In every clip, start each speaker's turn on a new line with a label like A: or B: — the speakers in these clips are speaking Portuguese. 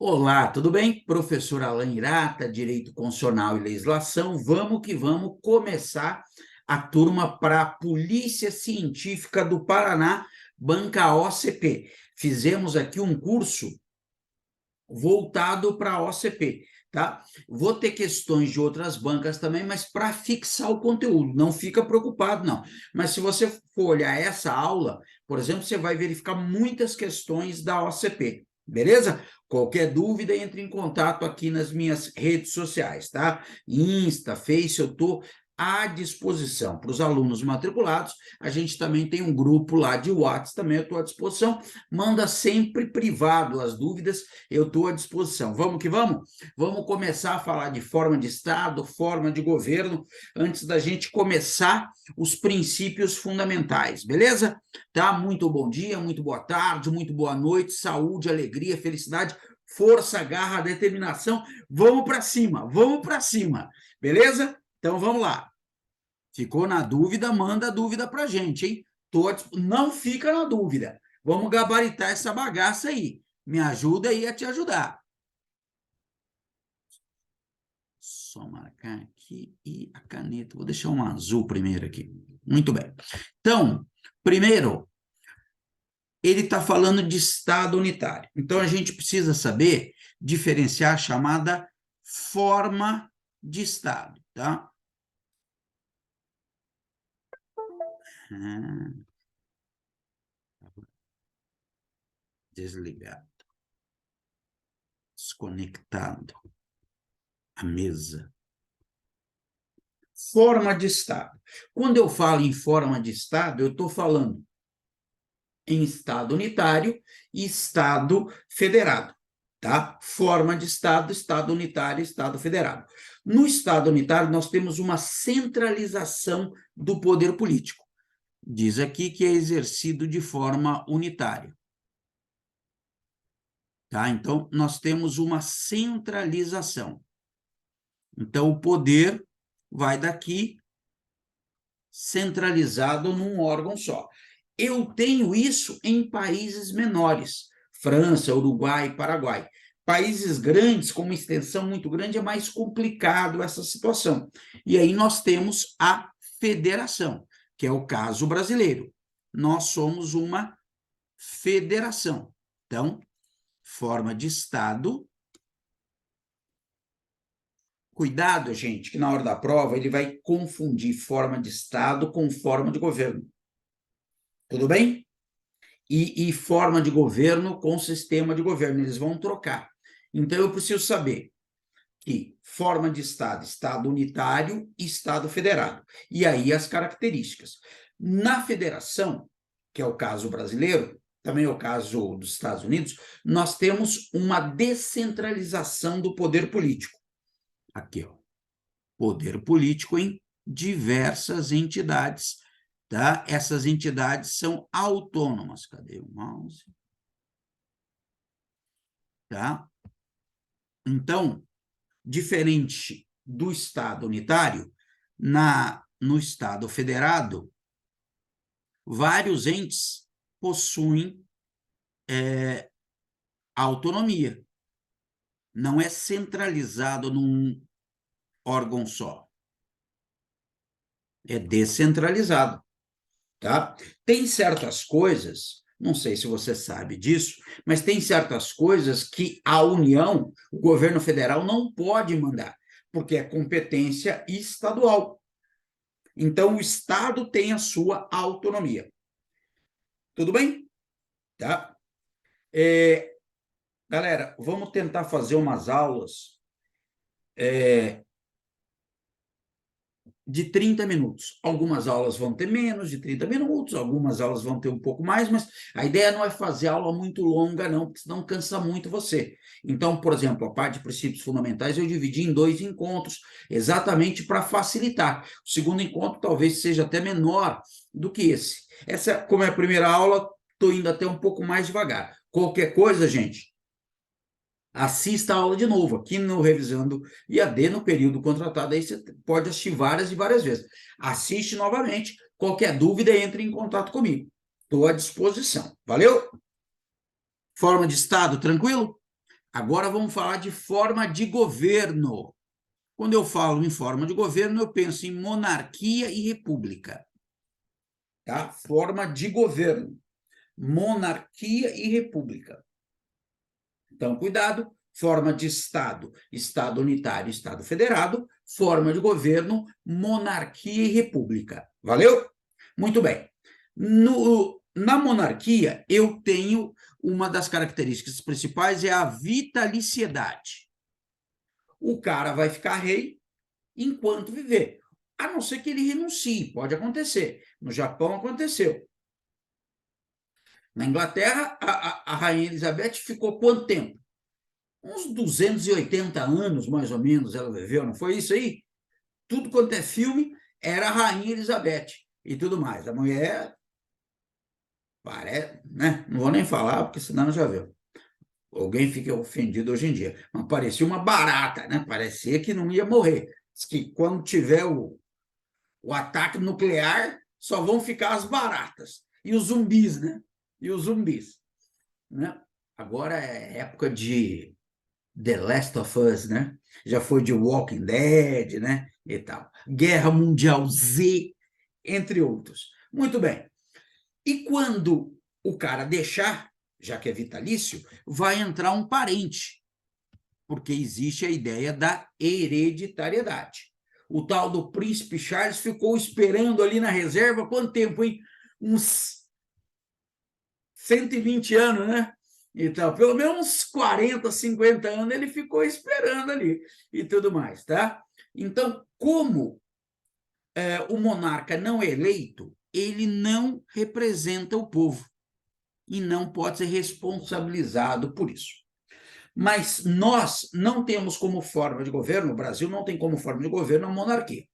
A: Olá, tudo bem? Professor Alan Hirata, Direito Constitucional e Legislação. Vamos que vamos começar a turma para a Polícia Científica do Paraná, banca OCP. Fizemos aqui um curso voltado para a OCP, tá? Vou ter questões de outras bancas também, mas para fixar o conteúdo, não fica preocupado, não. Mas se você for olhar essa aula, por exemplo, você vai verificar muitas questões da OCP, beleza? Qualquer dúvida, entre em contato aqui nas minhas redes sociais, tá? Insta, Face, eu estou à disposição. Para os alunos matriculados, a gente também tem um grupo lá de WhatsApp, também eu estou à disposição. Manda sempre privado as dúvidas, eu estou à disposição. Vamos que vamos? Vamos começar a falar de forma de Estado, forma de governo, antes da gente começar os princípios fundamentais, beleza? Tá? Muito bom dia, muito boa tarde, muito boa noite, saúde, alegria, felicidade, força, garra, determinação. Vamos para cima, beleza? Então vamos lá. Ficou na dúvida, manda a dúvida para a gente, hein? Não fica na dúvida. Vamos gabaritar essa bagaça aí. Me ajuda aí a te ajudar. Só marcar aqui e a caneta. Vou deixar um azul primeiro aqui. Muito bem. Então, primeiro, ele está falando de Estado unitário. Então, a gente precisa saber diferenciar a chamada forma de Estado, tá? Desligado. Desconectado. A mesa. Forma de Estado. Quando eu falo em forma de Estado, eu estou falando em Estado unitário e Estado federado, tá? Forma de Estado, Estado unitário, Estado federado. No Estado unitário, nós temos uma centralização do poder político. Diz aqui que é exercido de forma unitária. Tá? Então, nós temos uma centralização. Então, o poder vai daqui centralizado num órgão só. Eu tenho isso em países menores, França, Uruguai, Paraguai. Países grandes, com uma extensão muito grande, é mais complicado essa situação. E aí nós temos a federação, que é o caso brasileiro. Nós somos uma federação. Então, forma de Estado. Cuidado, gente, que na hora da prova ele vai confundir forma de Estado com forma de governo. Tudo bem? E forma de governo com sistema de governo. Eles vão trocar. Então, eu preciso saber que forma de Estado, Estado unitário e Estado federado. E aí as características. Na federação, que é o caso brasileiro, também é o caso dos Estados Unidos, nós temos uma descentralização do poder político. Aqui, ó. Poder político em diversas entidades, tá? Essas entidades são autônomas. Cadê o mouse? Tá? Então, diferente do Estado unitário, no Estado federado, vários entes possuem autonomia. Não é centralizado num órgão só. É descentralizado. Tá? Tem certas coisas, não sei se você sabe disso, mas tem certas coisas que a União, o governo federal, não pode mandar, porque é competência estadual. Então, o Estado tem a sua autonomia. Tudo bem? Tá? Galera, vamos tentar fazer umas aulas de 30 minutos. Algumas aulas vão ter menos de 30 minutos, algumas aulas vão ter um pouco mais, mas a ideia não é fazer aula muito longa, não, porque senão cansa muito você. Então, por exemplo, a parte de princípios fundamentais eu dividi em 2 encontros, exatamente para facilitar. O segundo encontro talvez seja até menor do que esse. Essa, como é a primeira aula, estou indo até um pouco mais devagar. Qualquer coisa, gente, assista a aula de novo, aqui no Revisando IAD, no período contratado, aí você pode assistir várias e várias vezes. Assiste novamente, qualquer dúvida, entre em contato comigo. Estou à disposição. Valeu? Forma de Estado, tranquilo? Agora vamos falar de forma de governo. Quando eu falo em forma de governo, eu penso em monarquia e república. Tá? Forma de governo. Monarquia e república. Então, cuidado. Forma de Estado, Estado unitário, Estado federado. Forma de governo, monarquia e república. Valeu? Muito bem. Na monarquia, eu tenho uma das características principais é a vitaliciedade. O cara vai ficar rei enquanto viver, a não ser que ele renuncie, pode acontecer. No Japão aconteceu. Na Inglaterra, a Rainha Elizabeth ficou quanto tempo? Uns 280 anos, mais ou menos, ela viveu, não foi isso aí? Tudo quanto é filme, era a Rainha Elizabeth e tudo mais. A mulher, parece, né? Não vou nem falar, porque senão já viu. Alguém fica ofendido hoje em dia. Mas parecia uma barata, né? Parecia que não ia morrer. Diz que quando tiver o ataque nuclear, só vão ficar as baratas. E os zumbis, né? E os zumbis. Né? Agora é época de The Last of Us, né? Já foi de Walking Dead, né? E tal. Guerra Mundial Z, entre outros. Muito bem. E quando o cara deixar, já que é vitalício, vai entrar um parente, porque existe a ideia da hereditariedade. O tal do príncipe Charles ficou esperando ali na reserva quanto tempo, hein? Uns 120 anos, né? Então, pelo menos uns 40, 50 anos ele ficou esperando ali e tudo mais, tá? Então, como o monarca não é eleito, ele não representa o povo e não pode ser responsabilizado por isso. Mas nós não temos como forma de governo, o Brasil não tem como forma de governo a monarquia.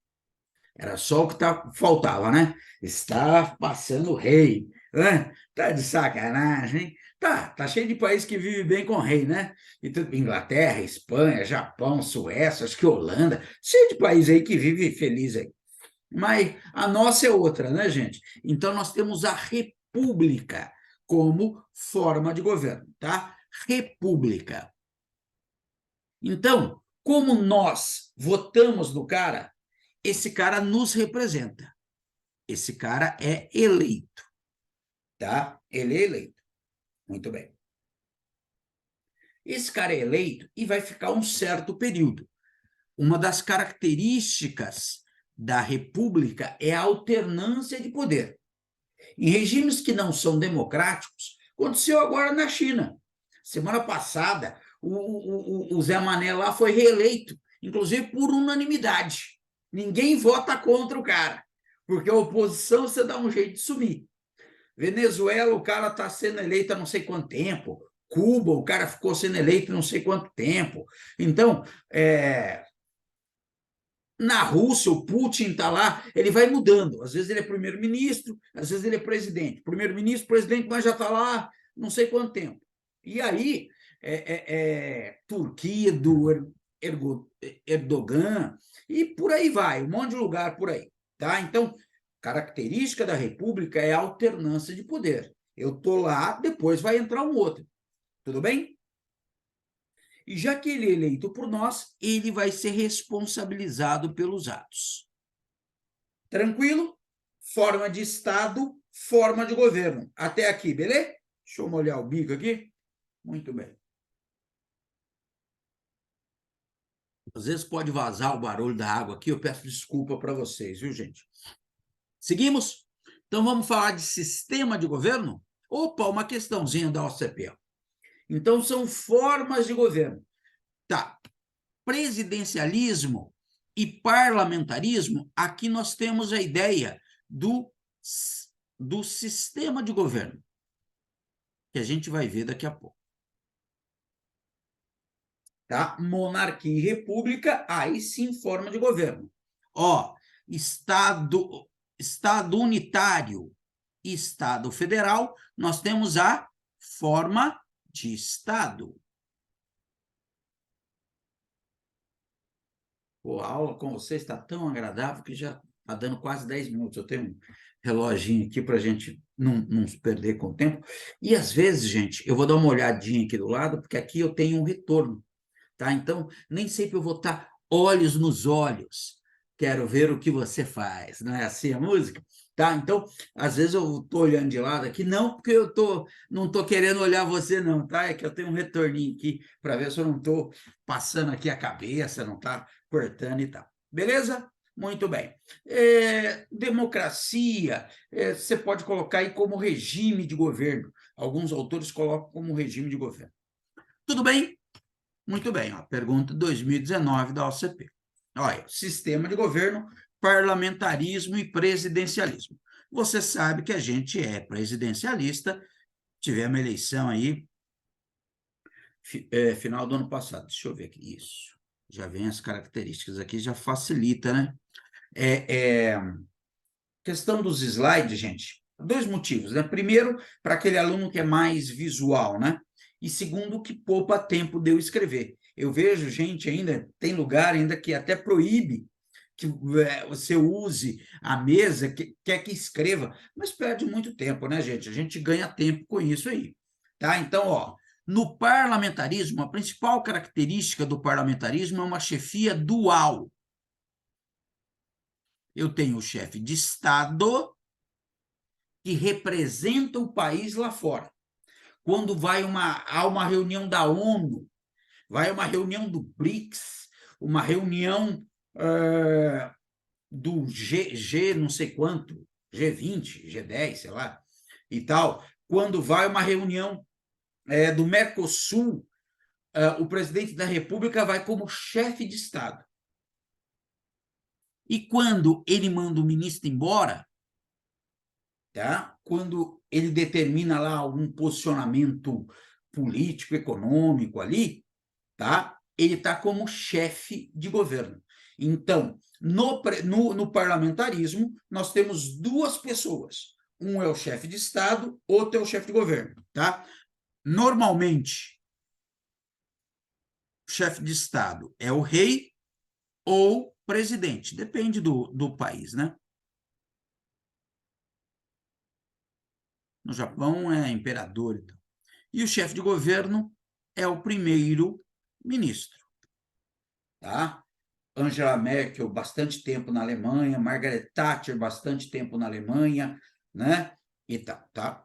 A: Era só o que faltava, né? Está passando o rei, né? Tá de sacanagem, hein? Tá cheio de país que vive bem com rei, né? Inglaterra, Espanha, Japão, Suécia, acho que Holanda, cheio de país aí que vive feliz aí. Mas a nossa é outra, né, gente? Então nós temos a república como forma de governo, tá? República. Então, como nós votamos no cara, esse cara nos representa. Esse cara é eleito, tá? Ele é eleito. Muito bem. Esse cara é eleito e vai ficar um certo período. Uma das características da república é a alternância de poder. Em regimes que não são democráticos, aconteceu agora na China. Semana passada, o Zé Mané lá foi reeleito, inclusive por unanimidade. Ninguém vota contra o cara, porque a oposição você dá um jeito de sumir. Venezuela, o cara está sendo eleito há não sei quanto tempo. Cuba, o cara ficou sendo eleito não sei quanto tempo. Então, na Rússia, o Putin está lá, ele vai mudando. Às vezes ele é primeiro-ministro, às vezes ele é presidente. Primeiro-ministro, presidente, mas já está lá não sei quanto tempo. E aí, Turquia do Erdogan, e por aí vai, um monte de lugar por aí. Tá? Então, característica da república é a alternância de poder. Eu estou lá, depois vai entrar um outro. Tudo bem? E já que ele é eleito por nós, ele vai ser responsabilizado pelos atos. Tranquilo? Forma de Estado, forma de governo. Até aqui, beleza? Deixa eu molhar o bico aqui. Muito bem. Às vezes pode vazar o barulho da água aqui, eu peço desculpa para vocês, viu, gente? Seguimos? Então vamos falar de sistema de governo? Opa, uma questãozinha da OCP. Então são formas de governo. Tá. Presidencialismo e parlamentarismo, aqui nós temos a ideia do sistema de governo, que a gente vai ver daqui a pouco. Tá? Monarquia e república, aí sim forma de governo. Ó, Estado unitário e Estado federal, nós temos a forma de Estado. Pô, a aula com você está tão agradável que já está dando quase 10 minutos. Eu tenho reloginho aqui para a gente não se perder com o tempo. E, às vezes, gente, eu vou dar uma olhadinha aqui do lado, porque aqui eu tenho um retorno, tá? Então, nem sempre eu vou estar olhos nos olhos. Quero ver o que você faz, não é assim a música? Tá? Então, às vezes eu estou olhando de lado aqui, não porque não estou querendo olhar você, não, tá? É que eu tenho um retorninho aqui para ver se eu não estou passando aqui a cabeça, não está cortando e tal. Beleza? Muito bem. Democracia, você pode colocar aí como regime de governo. Alguns autores colocam como regime de governo. Tudo bem? Muito bem. Ó, pergunta 2019 da OCP. Olha, sistema de governo, parlamentarismo e presidencialismo. Você sabe que a gente é presidencialista, tivemos uma eleição aí, final do ano passado. Deixa eu ver aqui. Isso. Já vem as características aqui, já facilita, né? Questão dos slides, gente, dois motivos, né? Primeiro, para aquele aluno que é mais visual, né? E segundo, que poupa tempo de eu escrever. Eu vejo gente ainda, tem lugar ainda que até proíbe que você use a mesa, quer que escreva, mas perde muito tempo, né, gente? A gente ganha tempo com isso aí, tá? Então, ó, no parlamentarismo, a principal característica do parlamentarismo é uma chefia dual. Eu tenho o chefe de Estado que representa o país lá fora. Quando há uma reunião da ONU, vai uma reunião do BRICS, uma reunião do G não sei quanto, G20, G10, sei lá, e tal. Quando vai uma reunião do Mercosul, o presidente da República vai como chefe de Estado. E quando ele manda o ministro embora, tá? Quando ele determina lá algum posicionamento político, econômico ali, tá? Ele está como chefe de governo. Então, no parlamentarismo, nós temos duas pessoas. Um é o chefe de Estado, outro é o chefe de governo. Tá? Normalmente, o chefe de Estado é o rei ou presidente, depende do país, né? No Japão é imperador e tal. E o chefe de governo é o primeiro-ministro. Tá? Angela Merkel, bastante tempo na Alemanha, Margaret Thatcher, bastante tempo na Alemanha, né? E tal, tá?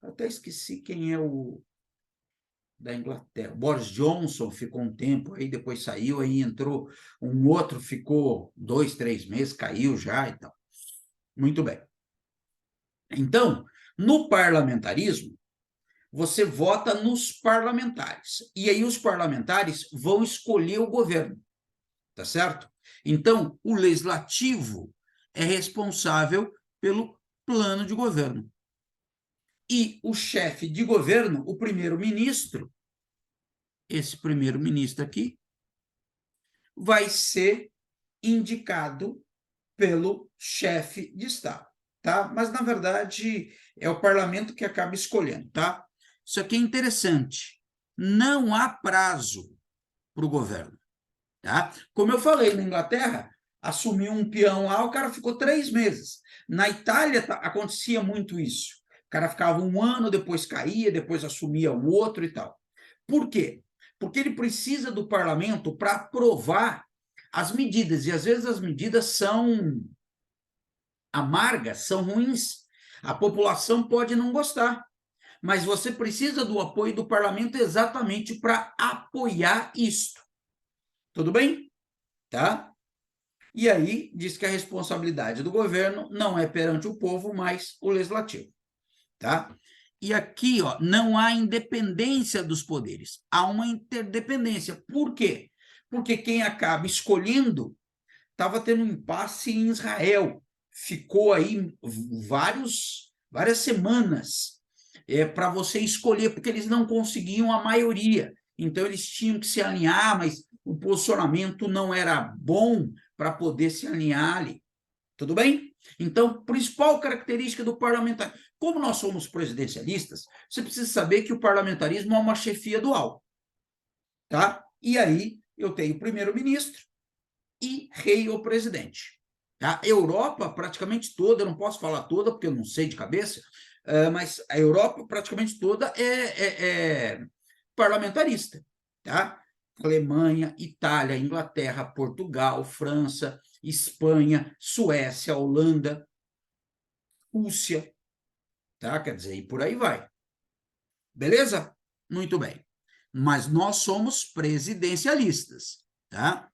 A: Até esqueci quem é o da Inglaterra. Boris Johnson ficou um tempo, aí depois saiu, aí entrou um outro, ficou 2, 3 meses, caiu já e tal. Muito bem. Então, no parlamentarismo, você vota nos parlamentares. E aí os parlamentares vão escolher o governo, tá certo? Então, o legislativo é responsável pelo plano de governo. E o chefe de governo, o primeiro-ministro, esse primeiro-ministro aqui, vai ser indicado pelo chefe de Estado, tá? Mas, na verdade, é o parlamento que acaba escolhendo, tá? Isso aqui é interessante. Não há prazo para o governo, tá? Como eu falei, na Inglaterra, assumiu um peão lá, o cara ficou 3 meses. Na Itália, acontecia muito isso. O cara ficava 1 ano, depois caía, depois assumia o outro e tal. Por quê? Porque ele precisa do parlamento para aprovar as medidas, e às vezes as medidas são amargas, são ruins. A população pode não gostar, mas você precisa do apoio do parlamento exatamente para apoiar isto. Tudo bem? Tá? E aí diz que a responsabilidade do governo não é perante o povo, mas o legislativo. Tá? E aqui, ó, não há independência dos poderes, há uma interdependência. Por quê? Porque quem acaba escolhendo estava tendo um impasse em Israel. Ficou aí várias semanas para você escolher, porque eles não conseguiam a maioria. Então, eles tinham que se alinhar, mas o posicionamento não era bom para poder se alinhar ali. Tudo bem? Então, principal característica do parlamentarismo. Como nós somos presidencialistas, você precisa saber que o parlamentarismo é uma chefia dual. Tá? E aí, eu tenho primeiro-ministro e rei ou presidente. A Europa, praticamente toda, eu não posso falar toda, porque eu não sei de cabeça, mas a Europa, praticamente toda, é parlamentarista. Tá? Alemanha, Itália, Inglaterra, Portugal, França, Espanha, Suécia, Holanda, Rússia, tá? Quer dizer, e por aí vai. Beleza? Muito bem. Mas nós somos presidencialistas, tá?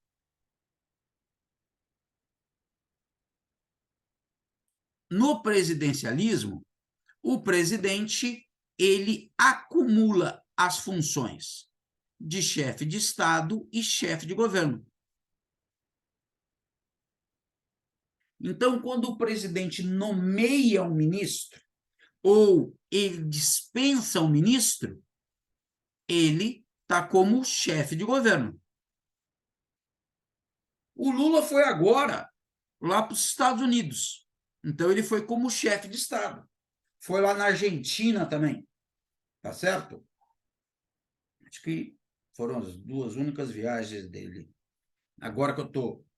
A: No presidencialismo, o presidente, ele acumula as funções de chefe de Estado e chefe de governo. Então, quando o presidente nomeia um ministro ou ele dispensa um ministro, ele está como chefe de governo. O Lula foi agora lá para os Estados Unidos. Então, ele foi como chefe de Estado. Foi lá na Argentina também. Tá certo? Acho que foram as duas únicas viagens dele. Agora que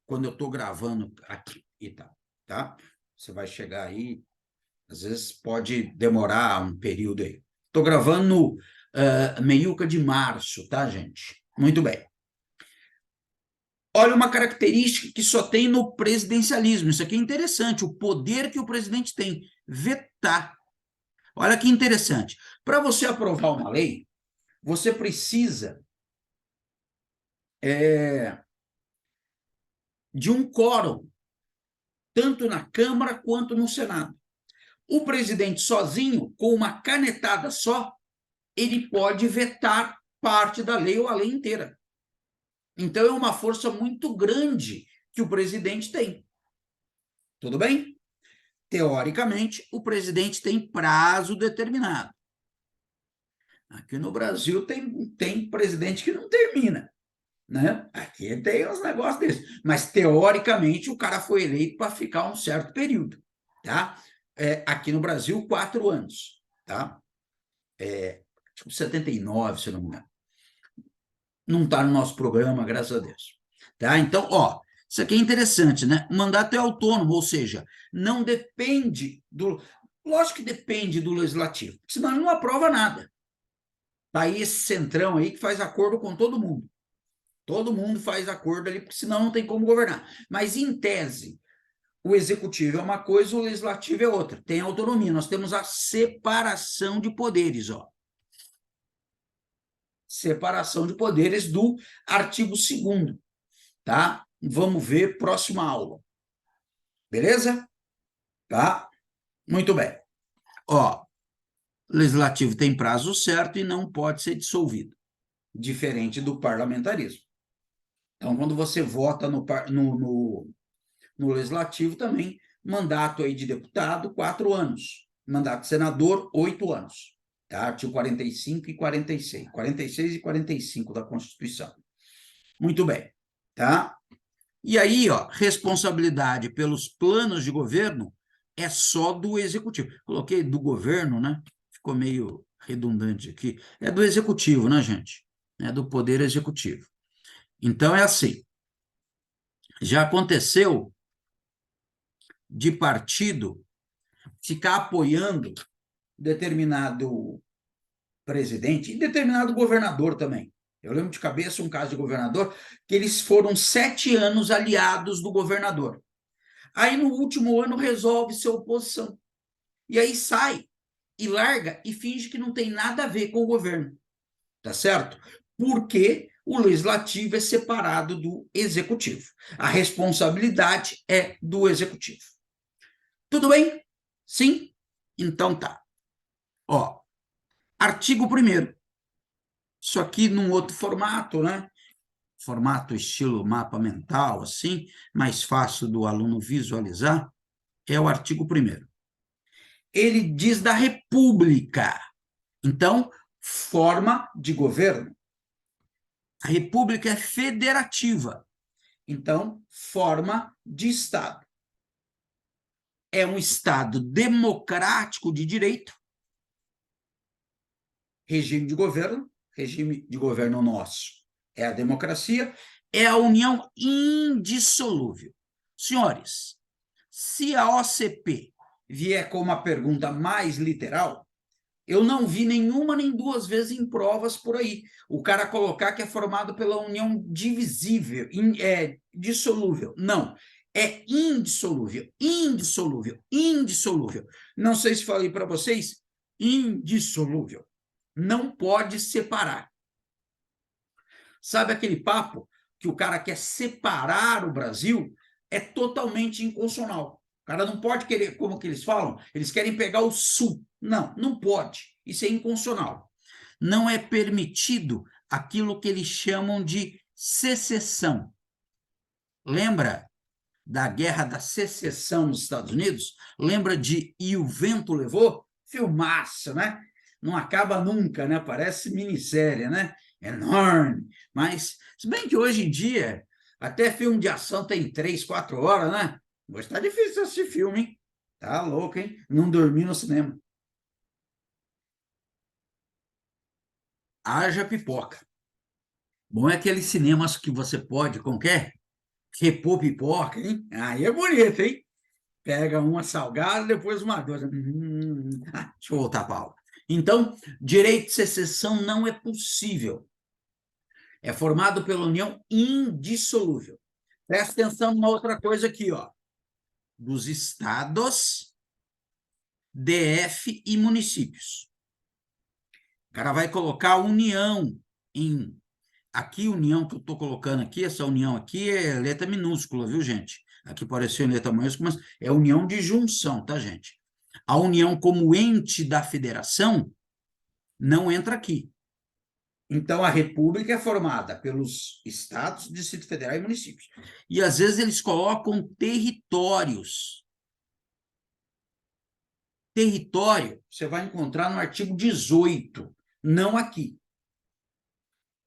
A: quando eu estou gravando aqui e tal, tá? Você vai chegar aí, às vezes pode demorar um período aí. Estou gravando no meiuca de março, tá, gente? Muito bem. Olha uma característica que só tem no presidencialismo. Isso aqui é interessante, o poder que o presidente tem, vetar. Olha que interessante. Para você aprovar uma lei, você precisa de um quórum, tanto na Câmara quanto no Senado. O presidente sozinho, com uma canetada só, ele pode vetar parte da lei ou a lei inteira. Então, é uma força muito grande que o presidente tem. Tudo bem? Teoricamente, o presidente tem prazo determinado. Aqui no Brasil tem presidente que não termina. Né? Aqui tem uns negócios desses. Mas, teoricamente, o cara foi eleito para ficar um certo período. Tá? Aqui no Brasil, 4 anos. Tá? Tipo 79, se não me engano. Não está no nosso programa, graças a Deus. Tá? Então, ó, isso aqui é interessante, né? O mandato é autônomo, ou seja, não depende do. Lógico que depende do legislativo, senão ele não aprova nada. Tá aí esse centrão aí que faz acordo com todo mundo. Todo mundo faz acordo ali, porque senão não tem como governar. Mas, em tese, o executivo é uma coisa, o legislativo é outra. Tem autonomia. Nós temos a separação de poderes, ó. Separação de poderes do artigo 2º, tá? Vamos ver próxima aula. Beleza? Tá? Muito bem. Ó, legislativo tem prazo certo e não pode ser dissolvido, diferente do parlamentarismo. Então, quando você vota no legislativo também, mandato aí de deputado, 4 anos. Mandato de senador, 8 anos. Tá? Artigo 45 e 46. 46 e 45 da Constituição. Muito bem. Tá? E aí, ó, responsabilidade pelos planos de governo é só do executivo. Coloquei do governo, né? Ficou meio redundante aqui. É do executivo, né, gente? É do poder executivo. Então, é assim. Já aconteceu de partido ficar apoiando determinado presidente e determinado governador também. Eu lembro de cabeça um caso de governador que eles foram 7 anos aliados do governador. Aí, no último ano, resolve ser oposição. E aí sai e larga e finge que não tem nada a ver com o governo. Tá certo? Porque o legislativo é separado do executivo. A responsabilidade é do executivo. Tudo bem? Sim? Então tá. Ó, artigo 1º. Isso aqui num outro formato, né? Formato estilo mapa mental, assim, mais fácil do aluno visualizar, é o artigo 1º. Ele diz da República. Então, forma de governo. A República é federativa. Então, forma de Estado. É um Estado democrático de direito, regime de governo nosso é a democracia, é a união indissolúvel. Senhores, Se a OCP vier com uma pergunta mais literal, eu não vi nenhuma nem duas vezes em provas por aí. O cara colocar que é formado pela união divisível, dissolúvel. Não, é indissolúvel, indissolúvel, indissolúvel. Não sei se falei para vocês, indissolúvel. Não pode separar. Sabe aquele papo que o cara quer separar o Brasil? É totalmente inconstitucional. O cara não pode querer, como que eles falam? Eles querem pegar o Sul. Não, não pode. Isso é inconstitucional. Não é permitido aquilo que eles chamam de secessão. Lembra da Guerra da Secessão nos Estados Unidos? Lembra de E o Vento Levou? Filmaço, né? Não acaba nunca, né? Parece minissérie, né? Enorme. Mas, se bem que hoje em dia, até filme de ação tem 3, 4 horas, né? Hoje tá difícil assistir filme, hein? Tá louco, hein? Não dormir no cinema. Haja pipoca. Bom é aqueles cinemas que você pode, como que é? Repor pipoca, hein? Aí é bonito, hein? Pega uma salgada, depois uma doce. Deixa eu voltar para a aula. Então, direito de secessão não é possível. É formado pela união indissolúvel. Presta atenção numa outra coisa aqui, ó. Dos estados, DF e municípios. O cara vai colocar união em... Aqui, união que eu estou colocando aqui, essa união aqui é letra minúscula, viu, gente? Aqui apareceu em letra maiúscula, mas é união de junção, tá, gente? A união como ente da federação não entra aqui. Então, a república é formada pelos estados, Distrito Federal e municípios. E, às vezes, eles colocam territórios. Território, você vai encontrar no artigo 18, não aqui.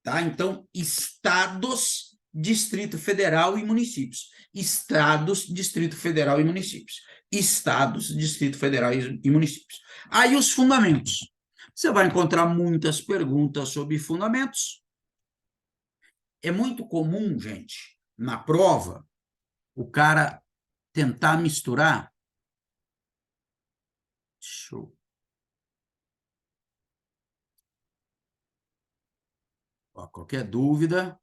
A: Tá? Então, estados, Distrito Federal e municípios. Estados, Distrito Federal e municípios. Estados, Distrito Federal e municípios. Aí os fundamentos. Você vai encontrar muitas perguntas sobre fundamentos. É muito comum, gente, na prova, o cara tentar misturar. Show. Ó, qualquer dúvida,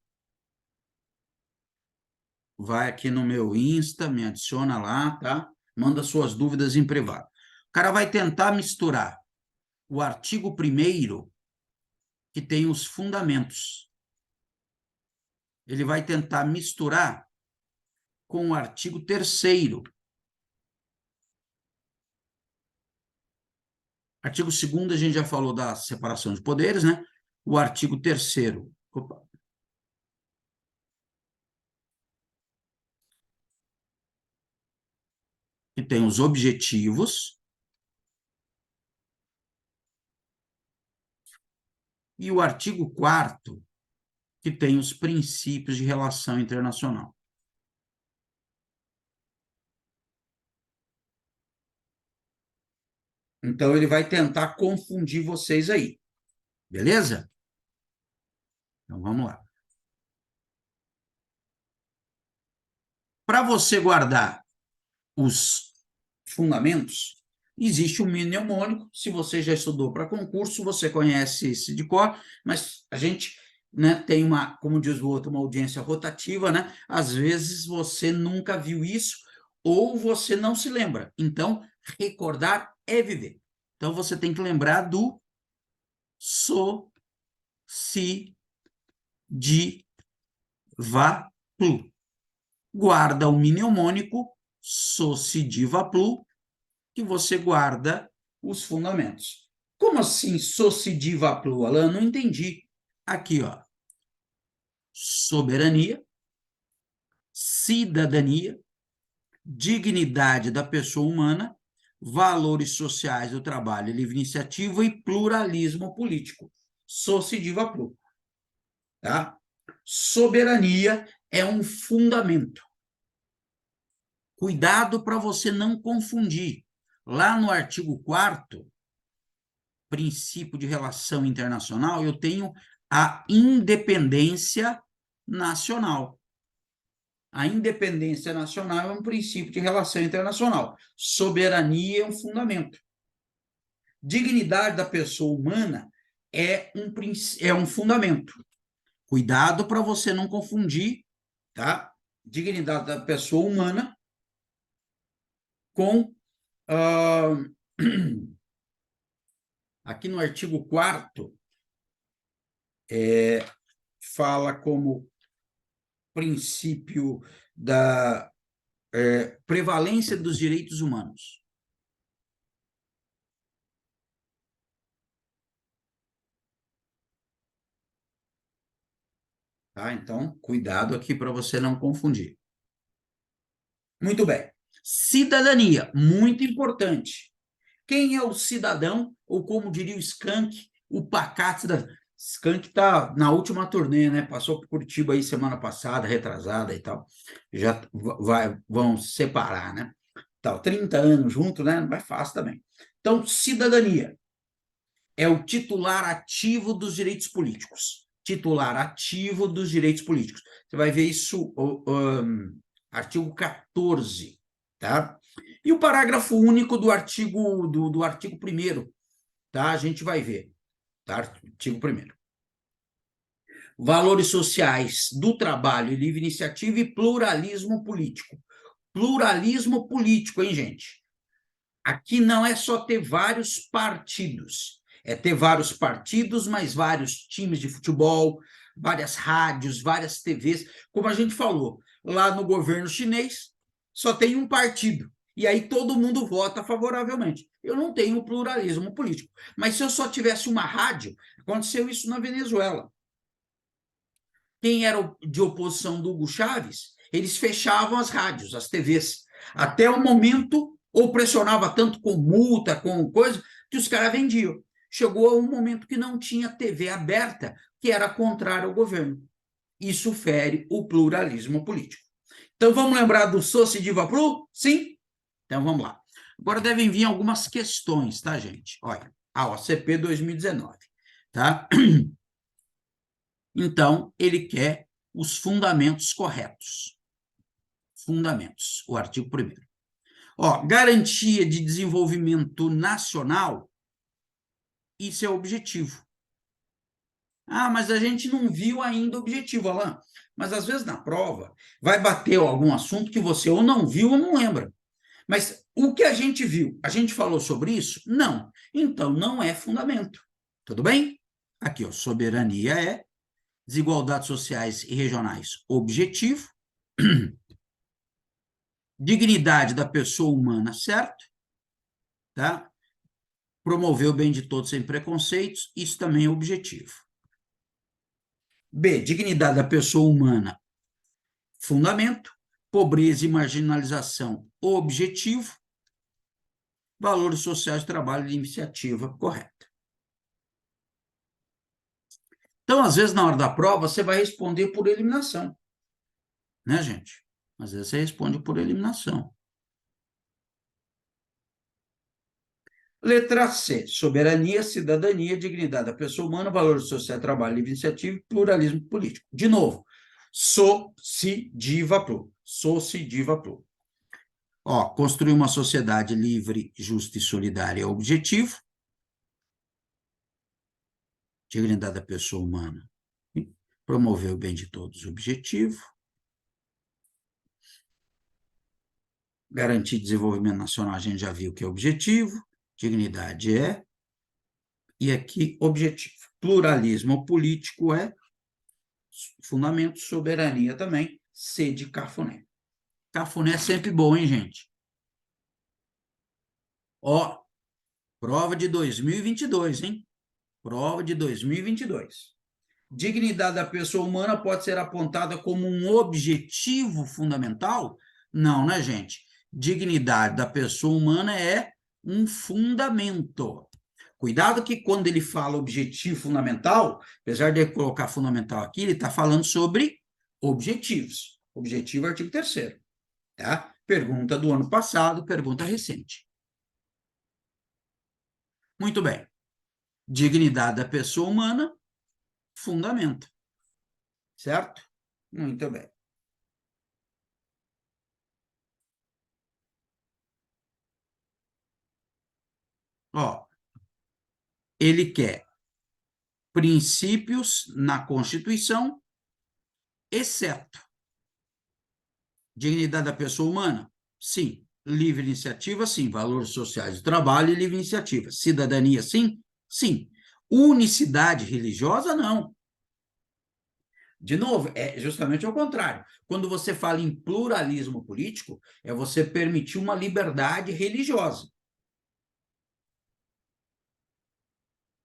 A: vai aqui no meu Insta, me adiciona lá, tá? Manda suas dúvidas em privado. O cara vai tentar misturar o artigo 1º, que tem os fundamentos. Ele vai tentar misturar com o artigo 3º. Artigo 2º, a gente já falou da separação de poderes, né? O artigo 3º. Opa. Que tem os objetivos. E o artigo 4º, que tem os princípios de relação internacional. Então, ele vai tentar confundir vocês aí. Beleza? Então, vamos lá. Para você guardar os fundamentos, existe o mnemônico. Se você já estudou para concurso, você conhece esse de cor, mas a gente, né, tem uma, como diz o outro, uma audiência rotativa, né? Às vezes você nunca viu isso ou você não se lembra. Então, recordar é viver. Então, você tem que lembrar do so, si, di, va, plu. Guarda o mnemônico so, si, di, va, plu, que você guarda os fundamentos. Como assim so, si, di, va, plu, Alan? Não entendi. Aqui, ó. Soberania, cidadania, dignidade da pessoa humana, valores sociais do trabalho, livre iniciativa e pluralismo político. So, si, di, va, plu. Tá? Soberania é um fundamento. Cuidado para você não confundir. Lá no artigo 4º, princípio de relação internacional, eu tenho a independência nacional. A independência nacional é um princípio de relação internacional. Soberania é um fundamento. Dignidade da pessoa humana é um fundamento. Cuidado para você não confundir, tá? Dignidade da pessoa humana com aqui no artigo 4º, fala como princípio da prevalência dos direitos humanos. Tá? Então, cuidado aqui para você não confundir. Muito bem. Cidadania, muito importante. Quem é o cidadão, ou como diria o Skank, o pacato cidadão? Skank está na última turnê, né? Passou por Curitiba aí semana passada, retrasada e tal. Já vão se separar, né? Tal, 30 anos junto, né? Não é fácil também. Então, cidadania é o titular ativo dos direitos políticos. Titular ativo dos direitos políticos. Você vai ver isso, artigo 14, tá? E o parágrafo único do artigo 1º, tá? A gente vai ver, tá? Artigo 1º. Valores sociais do trabalho, livre iniciativa e pluralismo político. Pluralismo político, hein, gente? Aqui não é só ter vários partidos, é ter vários partidos, mas vários times de futebol, várias rádios, várias TVs. Como a gente falou, lá no governo chinês só tem um partido, e aí todo mundo vota favoravelmente. Eu não tenho pluralismo político, mas se eu só tivesse uma rádio, aconteceu isso na Venezuela. Quem era de oposição do Hugo Chávez, eles fechavam as rádios, as TVs, até o momento, ou pressionava tanto com multa, com coisa, que os caras vendiam. Chegou a um momento que não tinha TV aberta, que era contrário ao governo. Isso fere o pluralismo político. Então, vamos lembrar do Soci Diva Plu? Sim? Então, vamos lá. Agora devem vir algumas questões, tá, gente? Olha, a OCP 2019, tá? Então, ele quer os fundamentos corretos. Fundamentos, o artigo 1º. Ó, garantia de desenvolvimento nacional, isso é objetivo. Ah, mas a gente não viu ainda o objetivo, Alain. Mas às vezes na prova vai bater algum assunto que você ou não viu ou não lembra. Mas o que a gente viu, a gente falou sobre isso? Não. Então não é fundamento. Tudo bem? Aqui, ó, soberania é desigualdades sociais e regionais, objetivo. Dignidade da pessoa humana, certo? Tá? Promover o bem de todos sem preconceitos, isso também é objetivo. B, dignidade da pessoa humana, fundamento. Pobreza e marginalização, objetivo. Valores sociais, trabalho e iniciativa, correta. Então, às vezes, na hora da prova, você vai responder por eliminação. Né, gente? Às vezes você responde por eliminação. Letra C, soberania, cidadania, dignidade da pessoa humana, valores sociais, trabalho, livre iniciativa e pluralismo político. De novo, se diva plu. Se diva plu. Ó, construir uma sociedade livre, justa e solidária é o objetivo. Dignidade da pessoa humana. Promover o bem de todos, objetivo. Garantir desenvolvimento nacional, a gente já viu que é objetivo. Dignidade é. E aqui, objetivo. Pluralismo político é fundamento, soberania também, C de Cafuné. Cafuné é sempre bom, hein, gente? Ó, prova de 2022, hein? Prova de 2022. Dignidade da pessoa humana pode ser apontada como um objetivo fundamental? Não, né, gente? Dignidade da pessoa humana é um fundamento. Cuidado que quando ele fala objetivo fundamental, apesar de ele colocar fundamental aqui, ele está falando sobre objetivos. Objetivo, artigo 3º. Tá? Pergunta do ano passado, pergunta recente. Muito bem. Dignidade da pessoa humana, fundamento. Certo? Muito bem. Ó, ele quer princípios na Constituição, exceto dignidade da pessoa humana, sim. Livre iniciativa, sim. Valores sociais do trabalho e livre iniciativa. Cidadania, sim? Sim. Unicidade religiosa, não. De novo, é justamente ao contrário. Quando você fala em pluralismo político, é você permitir uma liberdade religiosa.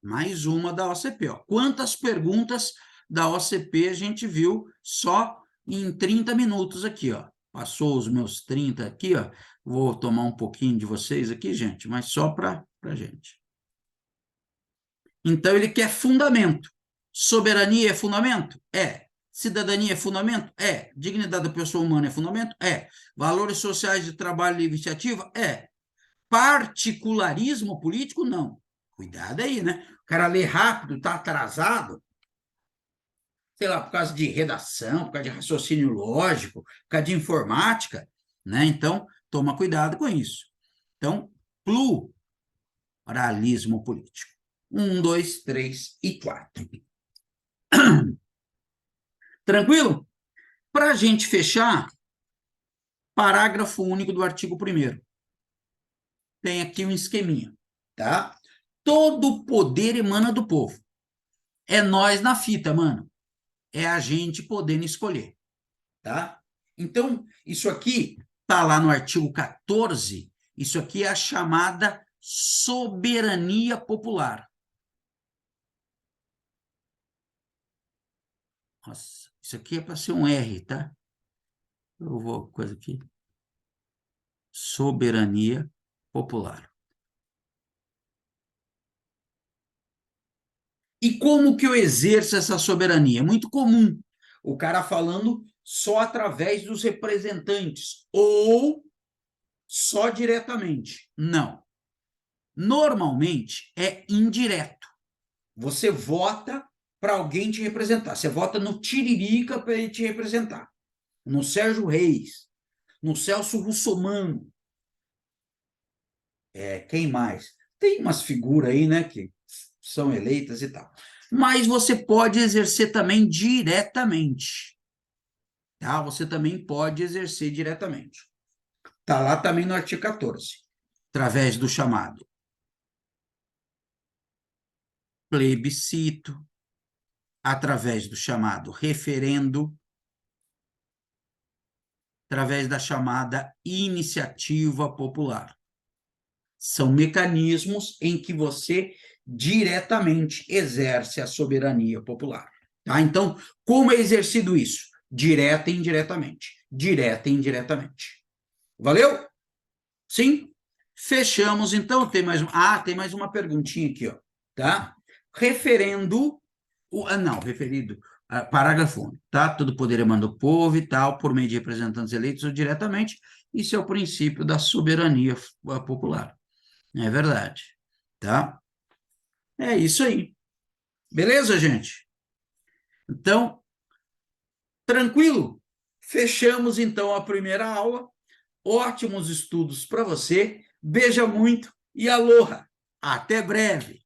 A: Mais uma da OCP. Ó. Quantas perguntas da OCP a gente viu só em 30 minutos aqui, ó. Passou os meus 30 aqui, ó. Vou tomar um pouquinho de vocês aqui, gente, mas só para a gente. Então, ele quer fundamento. Soberania é fundamento? É. Cidadania é fundamento? É. Dignidade da pessoa humana é fundamento? É. Valores sociais de trabalho e iniciativa? É. Particularismo político? Não. Cuidado aí, né? O cara lê rápido, está atrasado, sei lá, por causa de redação, por causa de raciocínio lógico, por causa de informática, né? Então, toma cuidado com isso. Então, pluralismo político. 1, 2, 3 e 4. Tranquilo? Para a gente fechar, parágrafo único do artigo 1º. Tem aqui um esqueminha, tá? Todo poder emana do povo. É nós na fita, mano. É a gente podendo escolher, tá? Então, isso aqui tá lá no artigo 14, isso aqui é a chamada soberania popular. Nossa, isso aqui é para ser um R, tá? Eu vou coisa aqui. Soberania popular. E como que eu exerço essa soberania? É muito comum o cara falando só através dos representantes ou só diretamente. Não. Normalmente é indireto. Você vota para alguém te representar. Você vota no Tiririca para ele te representar. No Sérgio Reis, no Celso Russomano. Quem mais? Tem umas figuras aí, né, que são eleitas e tal. Mas você pode exercer também diretamente. Tá? Você também pode exercer diretamente. Está lá também no artigo 14, através do chamado plebiscito, através do chamado referendo, através da chamada iniciativa popular. São mecanismos em que você diretamente exerce a soberania popular. Tá? Então, como é exercido isso? Direta e indiretamente. Direta e indiretamente. Valeu? Sim? Fechamos, então. Tem mais uma perguntinha aqui, ó. Tá? Referendo... não, referido... parágrafo único, tá? Todo poder emana do povo e tal, por meio de representantes eleitos ou diretamente. Isso é o princípio da soberania popular. É verdade, tá? É isso aí. Beleza, gente? Então, tranquilo? Fechamos, então, a primeira aula. Ótimos estudos para você. Beija muito e aloha. Até breve.